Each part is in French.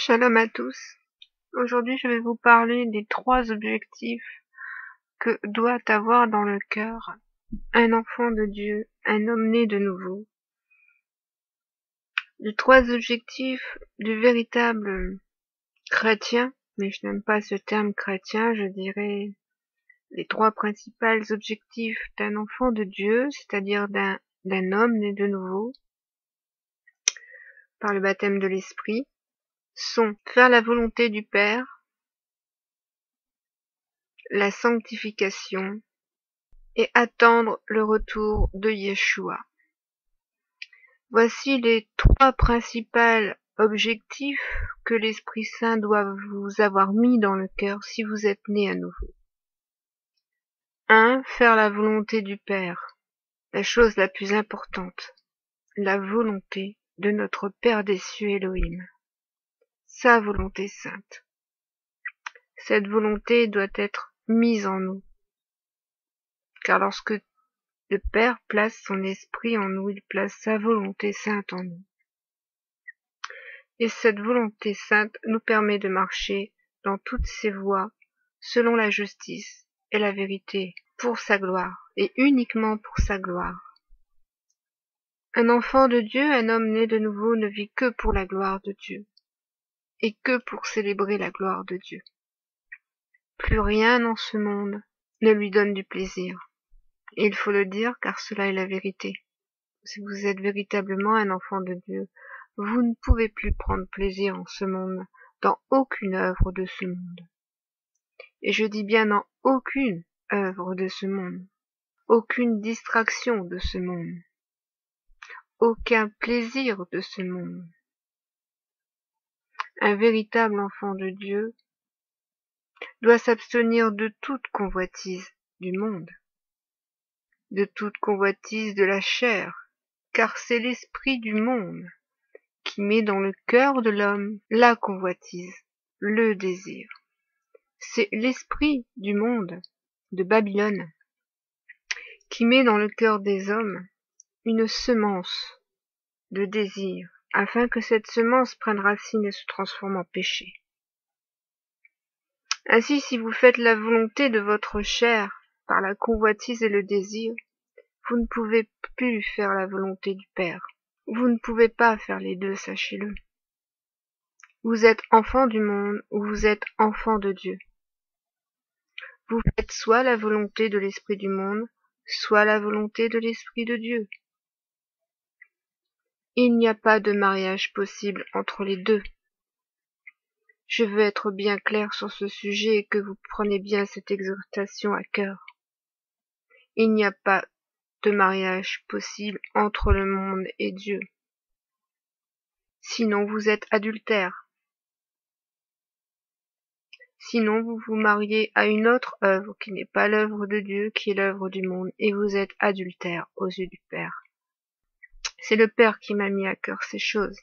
Shalom à tous. Aujourd'hui, je vais vous parler des 3 objectifs que doit avoir dans le cœur un enfant de Dieu, un homme né de nouveau. Les 3 objectifs du véritable chrétien, mais je n'aime pas ce terme chrétien, je dirais les 3 principaux objectifs d'un enfant de Dieu, c'est-à-dire d'un homme né de nouveau, par le baptême de l'Esprit, sont faire la volonté du Père, la sanctification et attendre le retour de Yeshua. Voici les 3 principaux objectifs que l'Esprit Saint doit vous avoir mis dans le cœur si vous êtes né à nouveau. 1. Faire la volonté du Père, la chose la plus importante, la volonté de notre Père des cieux Elohim, sa volonté sainte. Cette volonté doit être mise en nous, car lorsque le Père place son esprit en nous, il place sa volonté sainte en nous. Et cette volonté sainte nous permet de marcher dans toutes ses voies, selon la justice et la vérité, pour sa gloire, et uniquement pour sa gloire. Un enfant de Dieu, un homme né de nouveau, ne vit que pour la gloire de Dieu, et que pour célébrer la gloire de Dieu. Plus rien dans ce monde ne lui donne du plaisir. Et il faut le dire, car cela est la vérité. Si vous êtes véritablement un enfant de Dieu, vous ne pouvez plus prendre plaisir en ce monde, dans aucune œuvre de ce monde. Et je dis bien dans aucune œuvre de ce monde, aucune distraction de ce monde, aucun plaisir de ce monde. Un véritable enfant de Dieu doit s'abstenir de toute convoitise du monde, de toute convoitise de la chair, car c'est l'esprit du monde qui met dans le cœur de l'homme la convoitise, le désir. C'est l'esprit du monde, de Babylone, qui met dans le cœur des hommes une semence de désir, afin que cette semence prenne racine et se transforme en péché. Ainsi, si vous faites la volonté de votre chair par la convoitise et le désir, vous ne pouvez plus faire la volonté du Père. Vous ne pouvez pas faire les deux, sachez-le. Vous êtes enfant du monde ou vous êtes enfant de Dieu. Vous faites soit la volonté de l'esprit du monde, soit la volonté de l'esprit de Dieu. Il n'y a pas de mariage possible entre les deux. Je veux être bien clair sur ce sujet et que vous preniez bien cette exhortation à cœur. Il n'y a pas de mariage possible entre le monde et Dieu. Sinon vous êtes adultère. Sinon vous vous mariez à une autre œuvre qui n'est pas l'œuvre de Dieu, qui est l'œuvre du monde, et vous êtes adultère aux yeux du Père. C'est le Père qui m'a mis à cœur ces choses,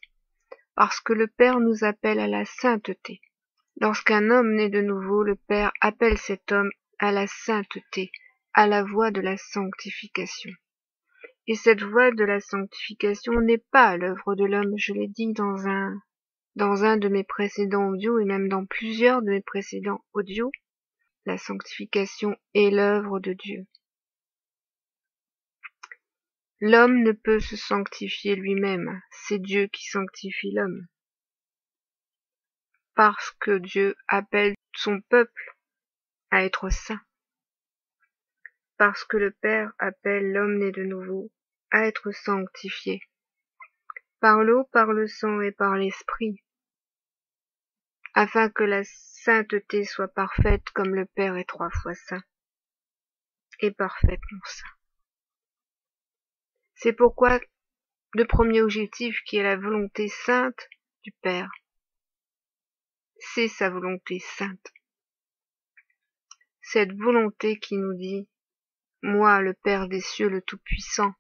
parce que le Père nous appelle à la sainteté. Lorsqu'un homme naît de nouveau, le Père appelle cet homme à la sainteté, à la voie de la sanctification. Et cette voie de la sanctification n'est pas l'œuvre de l'homme, je l'ai dit dans un de mes précédents audios et même dans plusieurs de mes précédents audios. La sanctification est l'œuvre de Dieu. L'homme ne peut se sanctifier lui-même, c'est Dieu qui sanctifie l'homme. Parce que Dieu appelle son peuple à être saint. Parce que le Père appelle l'homme né de nouveau à être sanctifié. Par l'eau, par le sang et par l'esprit. Afin que la sainteté soit parfaite comme le Père est 3 fois saint. Et parfaitement saint. C'est pourquoi le premier objectif qui est la volonté sainte du Père, c'est sa volonté sainte. Cette volonté qui nous dit, moi, le Père des cieux, le Tout-Puissant,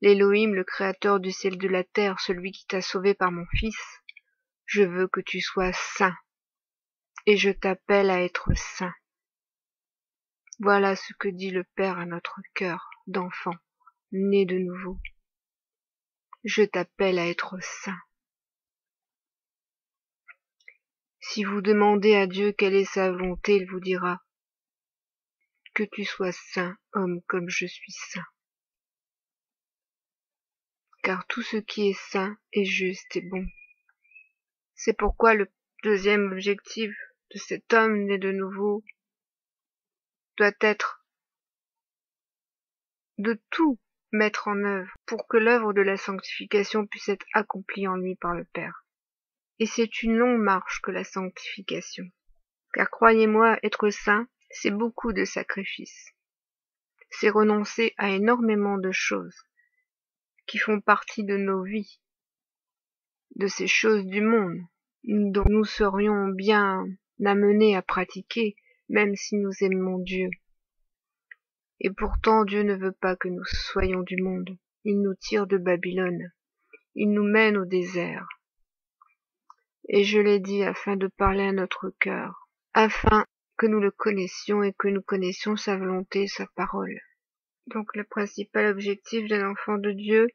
l'Élohim, le Créateur du ciel et de la terre, celui qui t'a sauvé par mon Fils, je veux que tu sois saint, et je t'appelle à être saint. Voilà ce que dit le Père à notre cœur d'enfant, né de nouveau. Je t'appelle à être saint. Si vous demandez à Dieu quelle est sa volonté, il vous dira que tu sois saint, homme, comme je suis saint. Car tout ce qui est saint est juste et bon. C'est pourquoi le deuxième objectif de cet homme né de nouveau doit être de tout mettre en œuvre pour que l'œuvre de la sanctification puisse être accomplie en lui par le Père. Et c'est une longue marche que la sanctification. Car croyez-moi, être saint, c'est beaucoup de sacrifices. C'est renoncer à énormément de choses qui font partie de nos vies, de ces choses du monde, dont nous serions bien amenés à pratiquer, même si nous aimons Dieu. Et pourtant Dieu ne veut pas que nous soyons du monde. Il nous tire de Babylone. Il nous mène au désert. Et je l'ai dit afin de parler à notre cœur, afin que nous le connaissions et que nous connaissions sa volonté et sa parole. Donc le principal objectif d'un enfant de Dieu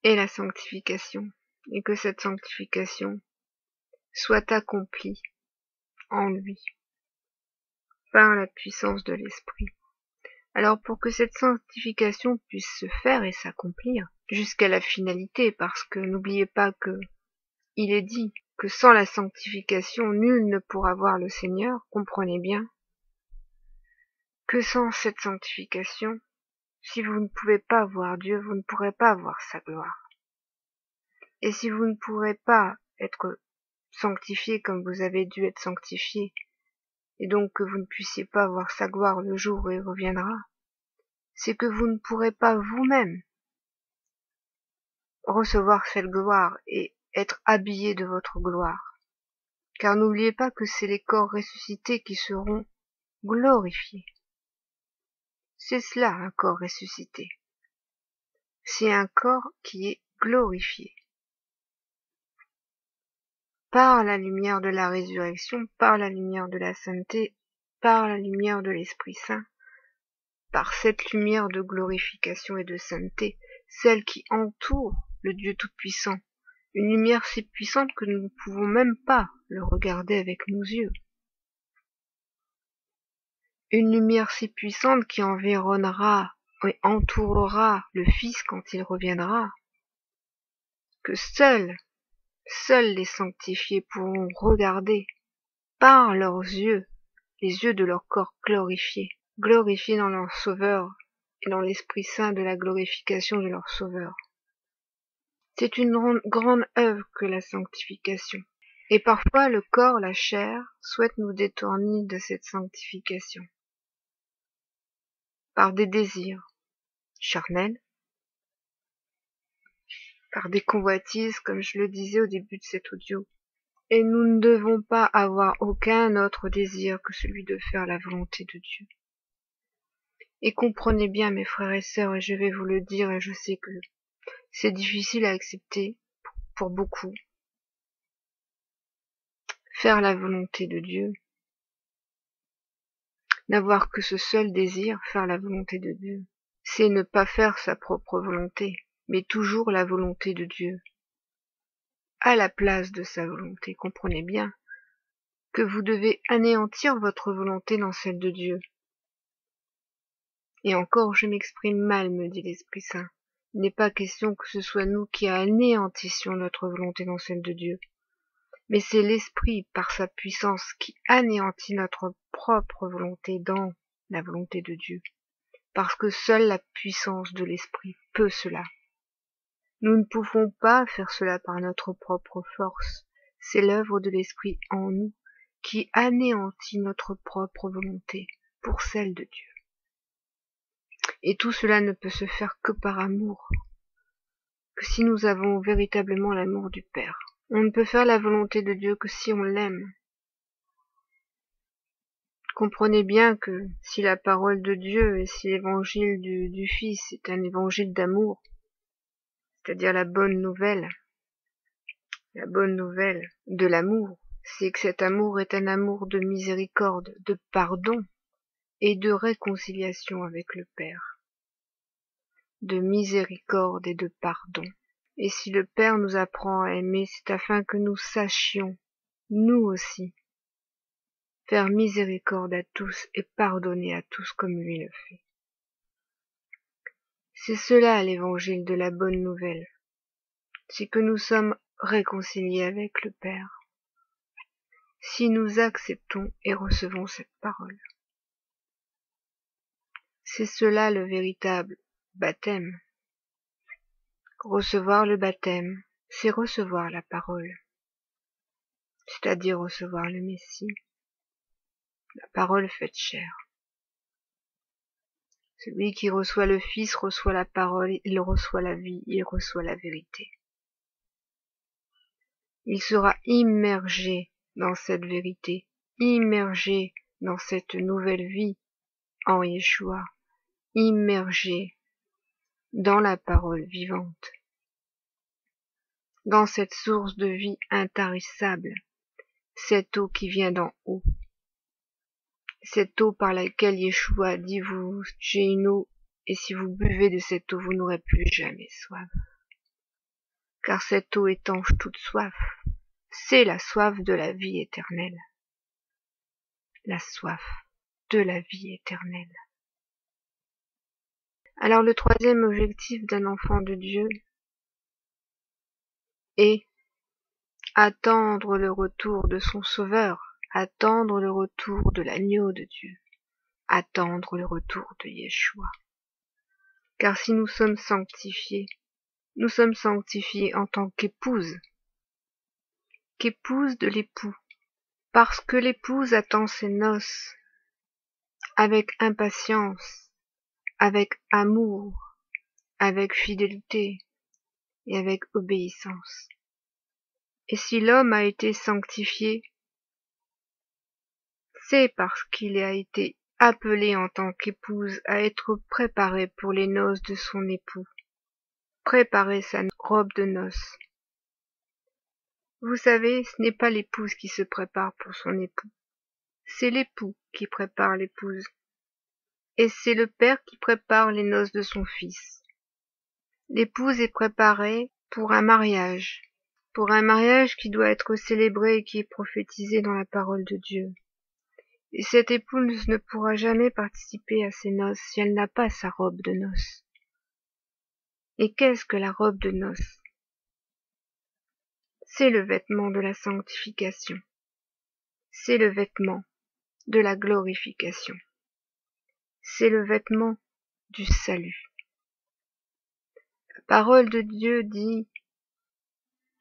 est la sanctification, et que cette sanctification soit accomplie en lui, par la puissance de l'Esprit. Alors pour que cette sanctification puisse se faire et s'accomplir jusqu'à la finalité, parce que n'oubliez pas que il est dit que sans la sanctification, nul ne pourra voir le Seigneur, comprenez bien que sans cette sanctification, si vous ne pouvez pas voir Dieu, vous ne pourrez pas voir sa gloire. Et si vous ne pourrez pas être sanctifié comme vous avez dû être sanctifié, et donc que vous ne puissiez pas voir sa gloire le jour où il reviendra, c'est que vous ne pourrez pas vous-même recevoir cette gloire et être habillé de votre gloire. Car n'oubliez pas que c'est les corps ressuscités qui seront glorifiés. C'est cela un corps ressuscité. C'est un corps qui est glorifié. Par la lumière de la résurrection, par la lumière de la sainteté, par la lumière de l'Esprit Saint, par cette lumière de glorification et de sainteté, celle qui entoure le Dieu Tout-Puissant, une lumière si puissante que nous ne pouvons même pas le regarder avec nos yeux. Une lumière si puissante qui environnera et entourera le Fils quand il reviendra, que seuls les sanctifiés pourront regarder par leurs yeux, les yeux de leur corps glorifiés dans leur Sauveur et dans l'Esprit Saint de la glorification de leur Sauveur. C'est une grande œuvre que la sanctification. Et parfois le corps, la chair, souhaite nous détourner de cette sanctification par des désirs charnels, par des convoitises, comme je le disais au début de cet audio. Et nous ne devons pas avoir aucun autre désir que celui de faire la volonté de Dieu. Et comprenez bien, mes frères et sœurs, et je vais vous le dire, et je sais que c'est difficile à accepter pour beaucoup. Faire la volonté de Dieu, n'avoir que ce seul désir, faire la volonté de Dieu, c'est ne pas faire sa propre volonté, mais toujours la volonté de Dieu, à la place de sa volonté. Comprenez bien que vous devez anéantir votre volonté dans celle de Dieu. Et encore, je m'exprime mal, me dit l'Esprit Saint. Il n'est pas question que ce soit nous qui anéantissions notre volonté dans celle de Dieu, mais c'est l'Esprit, par sa puissance, qui anéantit notre propre volonté dans la volonté de Dieu, parce que seule la puissance de l'Esprit peut cela. Nous ne pouvons pas faire cela par notre propre force, c'est l'œuvre de l'Esprit en nous qui anéantit notre propre volonté pour celle de Dieu. Et tout cela ne peut se faire que par amour, que si nous avons véritablement l'amour du Père. On ne peut faire la volonté de Dieu que si on l'aime. Comprenez bien que si la parole de Dieu et si l'évangile du Fils est un évangile d'amour, c'est-à-dire la bonne nouvelle de l'amour, c'est que cet amour est un amour de miséricorde, de pardon et de réconciliation avec le Père. De miséricorde et de pardon. Et si le Père nous apprend à aimer, c'est afin que nous sachions nous aussi, faire miséricorde à tous et pardonner à tous comme lui le fait. C'est cela l'évangile de la bonne nouvelle, c'est que nous sommes réconciliés avec le Père, si nous acceptons et recevons cette parole. C'est cela le véritable baptême. Recevoir le baptême, c'est recevoir la parole, c'est-à-dire recevoir le Messie, la parole faite chair. Celui qui reçoit le Fils reçoit la parole, il reçoit la vie, il reçoit la vérité. Il sera immergé dans cette vérité, immergé dans cette nouvelle vie en Yeshua, immergé dans la parole vivante, dans cette source de vie intarissable, cette eau qui vient d'en haut, cette eau par laquelle Yeshua dit j'ai une eau, et si vous buvez de cette eau, vous n'aurez plus jamais soif. Car cette eau étanche toute soif, c'est la soif de la vie éternelle. La soif de la vie éternelle. Alors le troisième objectif d'un enfant de Dieu est attendre le retour de son Sauveur, attendre le retour de l'agneau de Dieu, attendre le retour de Yeshua. Car si nous sommes sanctifiés en tant qu'épouse de l'époux, parce que l'épouse attend ses noces avec impatience, avec amour, avec fidélité et avec obéissance. Et si l'homme a été sanctifié, c'est parce qu'il a été appelé en tant qu'épouse à être préparé pour les noces de son époux, préparer sa robe de noces. Vous savez, ce n'est pas l'épouse qui se prépare pour son époux, c'est l'époux qui prépare l'épouse. Et c'est le père qui prépare les noces de son fils. L'épouse est préparée pour un mariage qui doit être célébré et qui est prophétisé dans la parole de Dieu. Et cette épouse ne pourra jamais participer à ces noces si elle n'a pas sa robe de noces. Et qu'est-ce que la robe de noces? C'est le vêtement de la sanctification. C'est le vêtement de la glorification. C'est le vêtement du salut. La parole de Dieu dit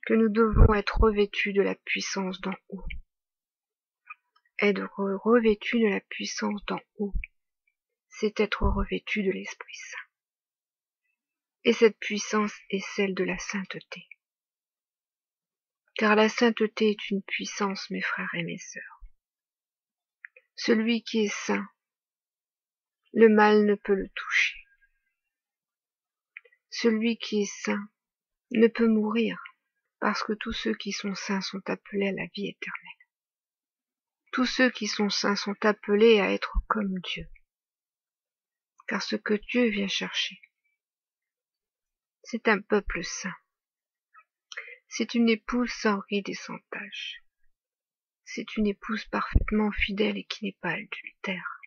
que nous devons être revêtus de la puissance d'en haut. Être revêtus de la puissance d'en haut, c'est être revêtu de l'Esprit Saint. Et cette puissance est celle de la sainteté. Car la sainteté est une puissance, mes frères et mes sœurs. Celui qui est saint, le mal ne peut le toucher. Celui qui est saint ne peut mourir, parce que tous ceux qui sont saints sont appelés à la vie éternelle. Tous ceux qui sont saints sont appelés à être comme Dieu. Car ce que Dieu vient chercher, c'est un peuple saint. C'est une épouse sans ride et sans tache. C'est une épouse parfaitement fidèle et qui n'est pas adultère.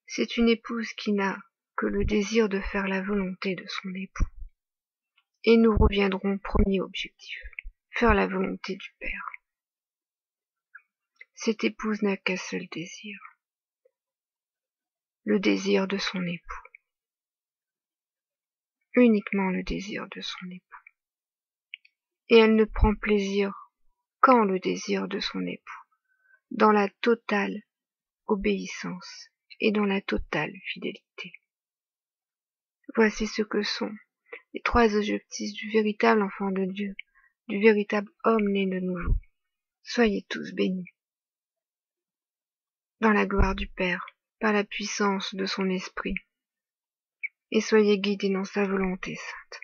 C'est une épouse qui n'a que le désir de faire la volonté de son époux. Et nous reviendrons au premier objectif, faire la volonté du Père. Cette épouse n'a qu'un seul désir, le désir de son époux. Uniquement le désir de son époux. Et elle ne prend plaisir qu'en le désir de son époux, dans la totale obéissance et dans la totale fidélité. Voici ce que sont les trois objectifs du véritable enfant de Dieu, du véritable homme né de nouveau. Soyez tous bénis. Dans la gloire du Père, par la puissance de son esprit, et soyez guidés dans sa volonté sainte.